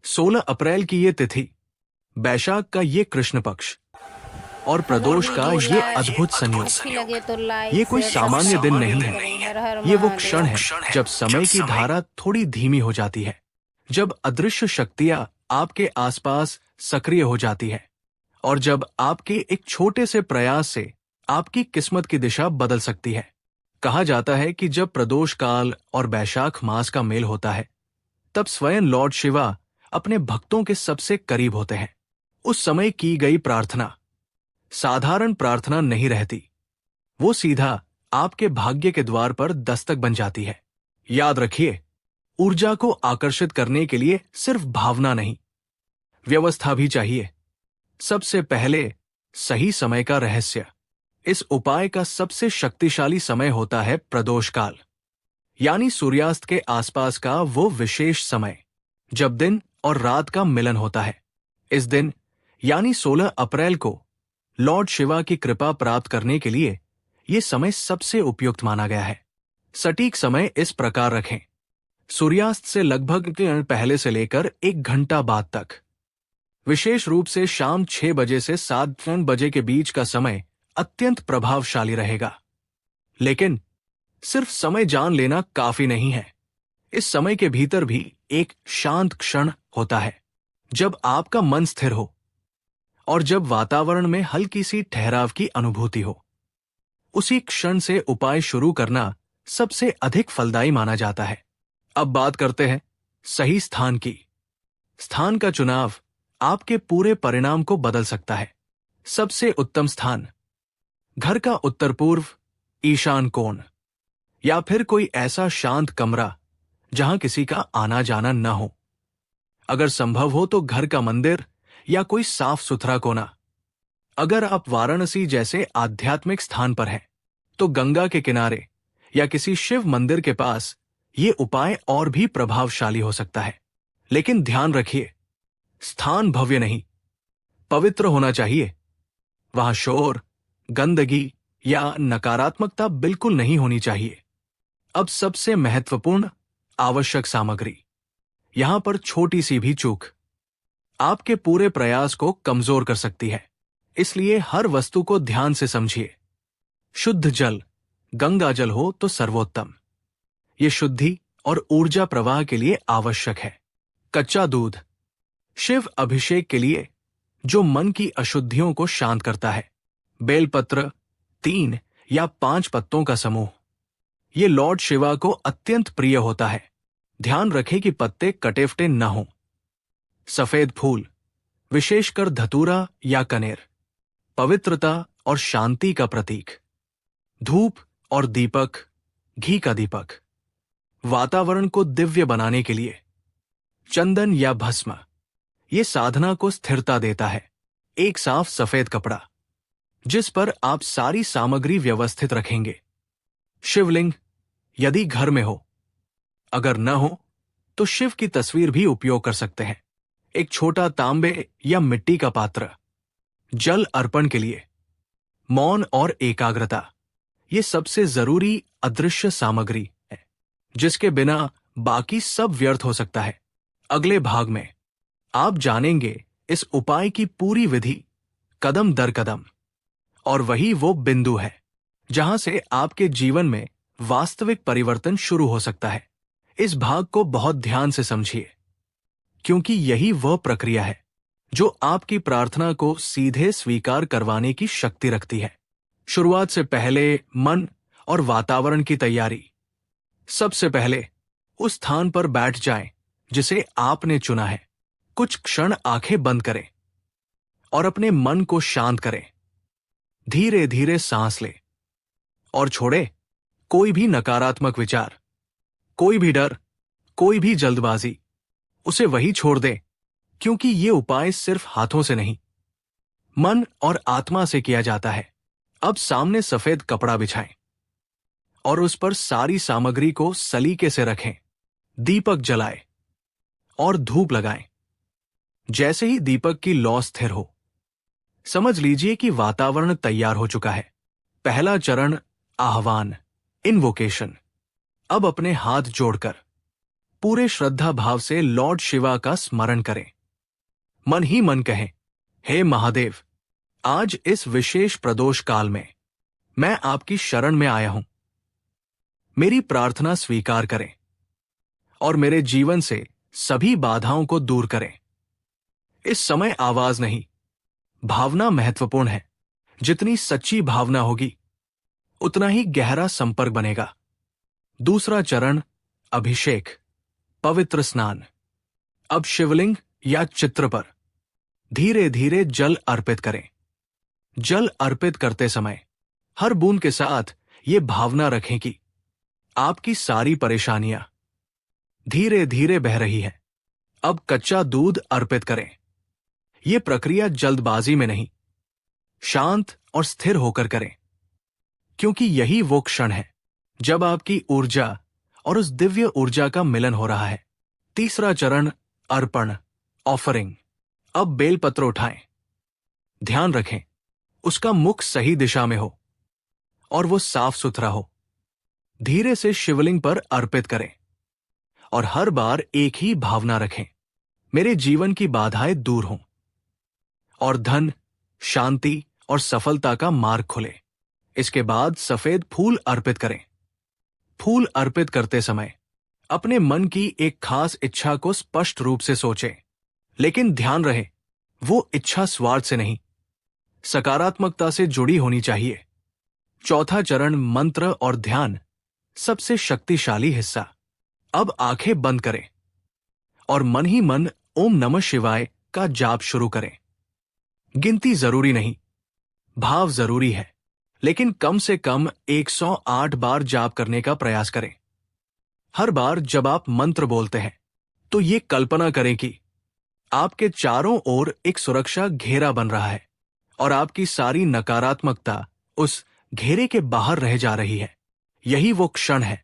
16 अप्रैल की ये तिथि, बैशाख का ये कृष्ण पक्ष और प्रदोष का ये अद्भुत संयोग, ये कोई सामान्य दिन नहीं है। ये वो क्षण है जब समय की धारा थोड़ी धीमी हो जाती है, जब अदृश्य शक्तियां आपके आसपास सक्रिय हो जाती है और जब आपके एक छोटे से प्रयास से आपकी किस्मत की दिशा बदल सकती है। कहा जाता है कि जब प्रदोष काल और बैशाख मास का मेल होता है, तब स्वयं लॉर्ड शिवा अपने भक्तों के सबसे करीब होते हैं। उस समय की गई प्रार्थना साधारण प्रार्थना नहीं रहती, वो सीधा आपके भाग्य के द्वार पर दस्तक बन जाती है। याद रखिए, ऊर्जा को आकर्षित करने के लिए सिर्फ भावना नहीं, व्यवस्था भी चाहिए। सबसे पहले सही समय का रहस्य। इस उपाय का सबसे शक्तिशाली समय होता है प्रदोष काल, यानी सूर्यास्त के आसपास का वो विशेष समय जब दिन और रात का मिलन होता है। इस दिन यानी 16 अप्रैल को लॉर्ड शिवा की कृपा प्राप्त करने के लिए यह समय सबसे उपयुक्त माना गया है। सटीक समय इस प्रकार रखें: सूर्यास्त से लगभग पहले से लेकर 1 घंटा बाद तक। विशेष रूप से शाम 6 बजे से 7 बजे के बीच का समय अत्यंत प्रभावशाली रहेगा। लेकिन सिर्फ समय जान लेना काफी नहीं है। इस समय के भीतर भी एक शांत क्षण होता है, जब आपका मन स्थिर हो और जब वातावरण में हल्की सी ठहराव की अनुभूति हो। उसी क्षण से उपाय शुरू करना सबसे अधिक फलदायी माना जाता है। अब बात करते हैं सही स्थान की। स्थान का चुनाव आपके पूरे परिणाम को बदल सकता है। सबसे उत्तम स्थान: घर का उत्तर पूर्व ईशान कोण, या फिर कोई ऐसा शांत कमरा जहां किसी का आना जाना न हो। अगर संभव हो तो घर का मंदिर या कोई साफ सुथरा कोना। अगर आप वाराणसी जैसे आध्यात्मिक स्थान पर हैं, तो गंगा के किनारे या किसी शिव मंदिर के पास ये उपाय और भी प्रभावशाली हो सकता है। लेकिन ध्यान रखिए, स्थान भव्य नहीं, पवित्र होना चाहिए। वहां शोर, गंदगी या नकारात्मकता बिल्कुल नहीं होनी चाहिए। अब सबसे महत्वपूर्ण आवश्यक सामग्री। यहां पर छोटी सी भी चूक आपके पूरे प्रयास को कमजोर कर सकती है, इसलिए हर वस्तु को ध्यान से समझिए। शुद्ध जल, गंगा जल हो तो सर्वोत्तम। ये शुद्धि और ऊर्जा प्रवाह के लिए आवश्यक है। कच्चा दूध, शिव अभिषेक के लिए, जो मन की अशुद्धियों को शांत करता है। बेलपत्र, 3 या 5 पत्तों का समूह, ये लॉर्ड शिवा को अत्यंत प्रिय होता है। ध्यान रखें कि पत्ते कटे-फटे न हों। सफेद फूल, विशेषकर धतूरा या कनेर, पवित्रता और शांति का प्रतीक। धूप और दीपक, घी का दीपक, वातावरण को दिव्य बनाने के लिए। चंदन या भस्म, ये साधना को स्थिरता देता है। एक साफ सफेद कपड़ा जिस पर आप सारी सामग्री व्यवस्थित रखेंगे। शिवलिंग, यदि घर में हो। अगर न हो तो शिव की तस्वीर भी उपयोग कर सकते हैं। एक छोटा तांबे या मिट्टी का पात्र, जल अर्पण के लिए। मौन और एकाग्रता, ये सबसे जरूरी अदृश्य सामग्री है, जिसके बिना बाकी सब व्यर्थ हो सकता है। अगले भाग में आप जानेंगे इस उपाय की पूरी विधि, कदम दर कदम, और वही वो बिंदु है जहां से आपके जीवन में वास्तविक परिवर्तन शुरू हो सकता है। इस भाग को बहुत ध्यान से समझिए, क्योंकि यही वह प्रक्रिया है जो आपकी प्रार्थना को सीधे स्वीकार करवाने की शक्ति रखती है। शुरुआत से पहले मन और वातावरण की तैयारी। सबसे पहले उस स्थान पर बैठ जाएं जिसे आपने चुना है। कुछ क्षण आंखें बंद करें और अपने मन को शांत करें। धीरे धीरे सांस लें और छोड़े कोई भी नकारात्मक विचार, कोई भी डर, कोई भी जल्दबाजी, उसे वही छोड़ दें, क्योंकि ये उपाय सिर्फ हाथों से नहीं, मन और आत्मा से किया जाता है। अब सामने सफेद कपड़ा बिछाएं और उस पर सारी सामग्री को सलीके से रखें। दीपक जलाएं और धूप लगाएं। जैसे ही दीपक की लौ स्थिर हो, समझ लीजिए कि वातावरण तैयार हो चुका है। पहला चरण, आह्वान, इन्वोकेशन। अब अपने हाथ जोड़कर पूरे श्रद्धा भाव से लॉर्ड शिवा का स्मरण करें। मन ही मन कहें, हे महादेव, आज इस विशेष प्रदोष काल में मैं आपकी शरण में आया हूं। मेरी प्रार्थना स्वीकार करें और मेरे जीवन से सभी बाधाओं को दूर करें। इस समय आवाज नहीं, भावना महत्वपूर्ण है। जितनी सच्ची भावना होगी उतना ही गहरा संपर्क बनेगा। दूसरा चरण, अभिषेक, पवित्र स्नान। अब शिवलिंग या चित्र पर धीरे धीरे जल अर्पित करें। जल अर्पित करते समय हर बूंद के साथ ये भावना रखें कि आपकी सारी परेशानियां धीरे धीरे बह रही है। अब कच्चा दूध अर्पित करें। यह प्रक्रिया जल्दबाजी में नहीं, शांत और स्थिर होकर करें, क्योंकि यही वो क्षण है जब आपकी ऊर्जा और उस दिव्य ऊर्जा का मिलन हो रहा है। तीसरा चरण, अर्पण, ऑफरिंग। अब बेलपत्र उठाएं। ध्यान रखें उसका मुख सही दिशा में हो और वो साफ सुथरा हो। धीरे से शिवलिंग पर अर्पित करें और हर बार एक ही भावना रखें, मेरे जीवन की बाधाएं दूर हों और धन, शांति और सफलता का मार्ग खुले। इसके बाद सफेद फूल अर्पित करें। फूल अर्पित करते समय अपने मन की एक खास इच्छा को स्पष्ट रूप से सोचें, लेकिन ध्यान रहे वो इच्छा स्वार्थ से नहीं, सकारात्मकता से जुड़ी होनी चाहिए। चौथा चरण, मंत्र और ध्यान, सबसे शक्तिशाली हिस्सा। अब आंखें बंद करें और मन ही मन ओम नमः शिवाय का जाप शुरू करें। गिनती जरूरी नहीं, भाव जरूरी है, लेकिन कम से कम 108 बार जाप करने का प्रयास करें। हर बार जब आप मंत्र बोलते हैं तो ये कल्पना करें कि आपके चारों ओर एक सुरक्षा घेरा बन रहा है और आपकी सारी नकारात्मकता उस घेरे के बाहर रह जा रही है। यही वो क्षण है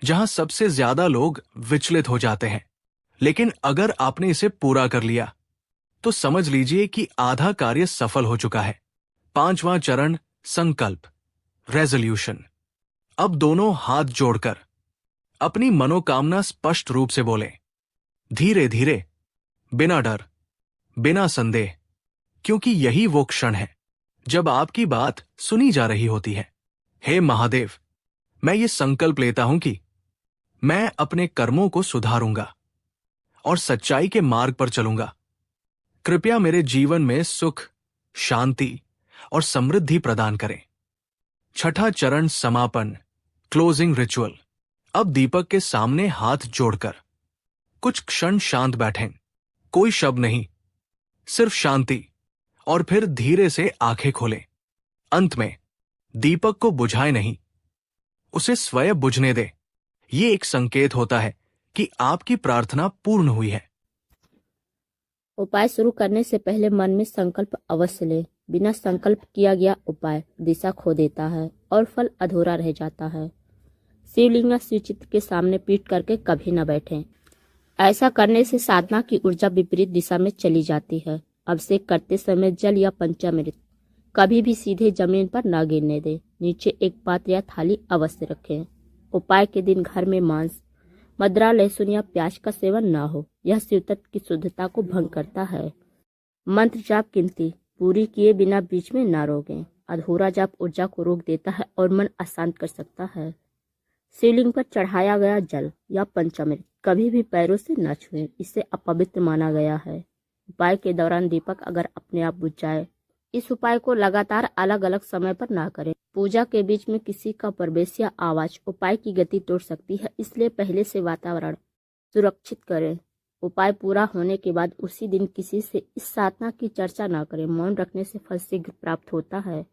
जहां सबसे ज्यादा लोग विचलित हो जाते हैं, लेकिन अगर आपने इसे पूरा कर लिया तो समझ लीजिए कि आधा कार्य सफल हो चुका है। पांचवां चरण, संकल्प, रेजोल्यूशन। अब दोनों हाथ जोड़कर अपनी मनोकामना स्पष्ट रूप से बोलें, धीरे धीरे, बिना डर, बिना संदेह, क्योंकि यही वो क्षण है जब आपकी बात सुनी जा रही होती है। हे महादेव, मैं ये संकल्प लेता हूं कि मैं अपने कर्मों को सुधारूंगा और सच्चाई के मार्ग पर चलूंगा। कृपया मेरे जीवन में सुख, शांति और समृद्धि प्रदान करें। छठा चरण, समापन, क्लोजिंग रिचुअल। अब दीपक के सामने हाथ जोड़कर कुछ क्षण शांत बैठें। कोई शब्द नहीं, सिर्फ शांति, और फिर धीरे से आंखें खोलें। अंत में दीपक को बुझाए नहीं, उसे स्वयं बुझने दे। ये एक संकेत होता है कि आपकी प्रार्थना पूर्ण हुई है। उपाय शुरू करने से पहले मन में संकल्प अवश्य लें। बिना संकल्प किया गया उपाय दिशा खो देता है और फल अधूरा रह जाता है। शिवलिंग या शिवचित्र के सामने पीठ करके कभी न बैठें। ऐसा करने से साधना की ऊर्जा विपरीत दिशा में चली जाती है। अभिषेक करते समय जल या पंचामृत कभी भी सीधे जमीन पर न गिरने दें। नीचे एक पात्र या थाली अवश्य रखें। उपाय के दिन घर में मांस, मदिरा, लहसुन या प्याज का सेवन न हो। यह शिव तत्व की शुद्धता को भंग करता है। मंत्र जाप गिनती पूरी किए बिना बीच में न रोकें। अधूरा जाप ऊर्जा को रोक देता है और मन अशांत कर सकता है। शिवलिंग पर चढ़ाया गया जल या पंचामृत कभी भी पैरों से न छुएं, इसे अपवित्र माना गया है। उपाय के दौरान दीपक अगर अपने आप बुझ जाए, इस उपाय को लगातार अलग अलग समय पर ना करें। पूजा के बीच में किसी का प्रवेश या आवाज उपाय की गति तोड़ सकती है, इसलिए पहले से वातावरण सुरक्षित करें। उपाय पूरा होने के बाद उसी दिन किसी से इस साधना की चर्चा ना करें। मौन रखने से फल शीघ्र प्राप्त होता है।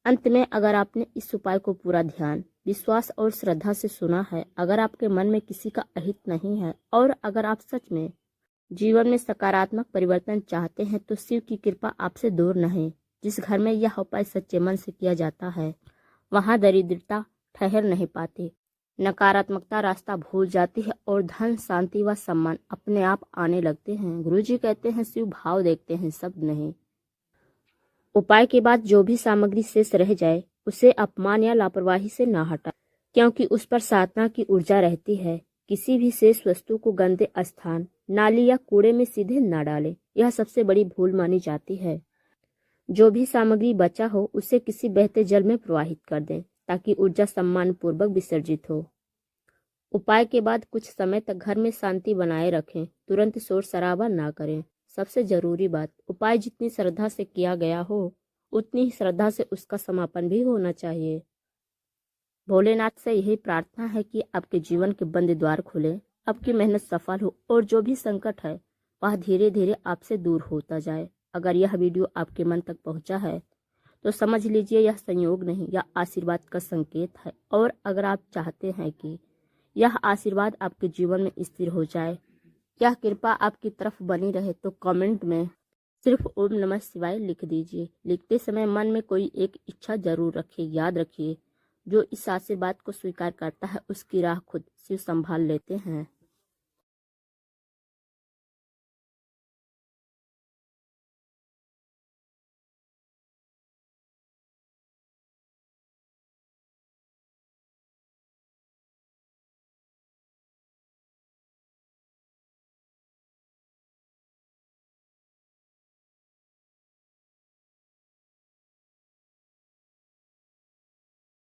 अंत में, अगर आपने इस उपाय को पूरा ध्यान, विश्वास और श्रद्धा से सुना है, अगर आपके मन में किसी का अहित नहीं है और अगर आप सच में जीवन में सकारात्मक परिवर्तन चाहते हैं, तो शिव की कृपा आपसे दूर नहीं। जिस घर में यह उपाय सच्चे मन से किया जाता है, वहां दरिद्रता ठहर नहीं पाती, नकारात्मकता रास्ता भूल जाती है और धन, शांति व सम्मान अपने आप आने लगते हैं। गुरुजी कहते हैं, शिव भाव देखते हैं, शब्द नहीं। उपाय के बाद जो भी सामग्री शेष रह जाए, उसे अपमान या लापरवाही से ना हटा, क्योंकि उस पर साधना की ऊर्जा रहती है। किसी भी शेष वस्तु को गंदे स्थान, नाली या कूड़े में सीधे न डालें। यह सबसे बड़ी भूल मानी जाती है। जो भी सामग्री बचा हो उसे किसी बहते जल में प्रवाहित कर दें ताकि ऊर्जा सम्मानपूर्वक विसर्जित हो। उपाय के बाद कुछ समय तक घर में शांति बनाए रखें। तुरंत शोर शराबा ना करें। सबसे जरूरी बात, उपाय जितनी श्रद्धा से किया गया हो उतनी ही श्रद्धा से उसका समापन भी होना चाहिए। भोलेनाथ से यही प्रार्थना है कि आपके जीवन के बंद द्वार खुले, आपकी मेहनत सफल हो और जो भी संकट है वह धीरे धीरे आपसे दूर होता जाए। अगर यह वीडियो आपके मन तक पहुंचा है तो समझ लीजिए यह संयोग नहीं, यह आशीर्वाद का संकेत है। और अगर आप चाहते हैं कि यह आशीर्वाद आपके जीवन में स्थिर हो जाए, यह कृपा आपकी तरफ बनी रहे, तो कमेंट में सिर्फ ओम नमः शिवाय लिख दीजिए। लिखते समय मन में कोई एक इच्छा जरूर रखिए। याद रखिए, जो इस आशीर्वाद को स्वीकार करता है उसकी राह खुद शिव संभाल लेते हैं।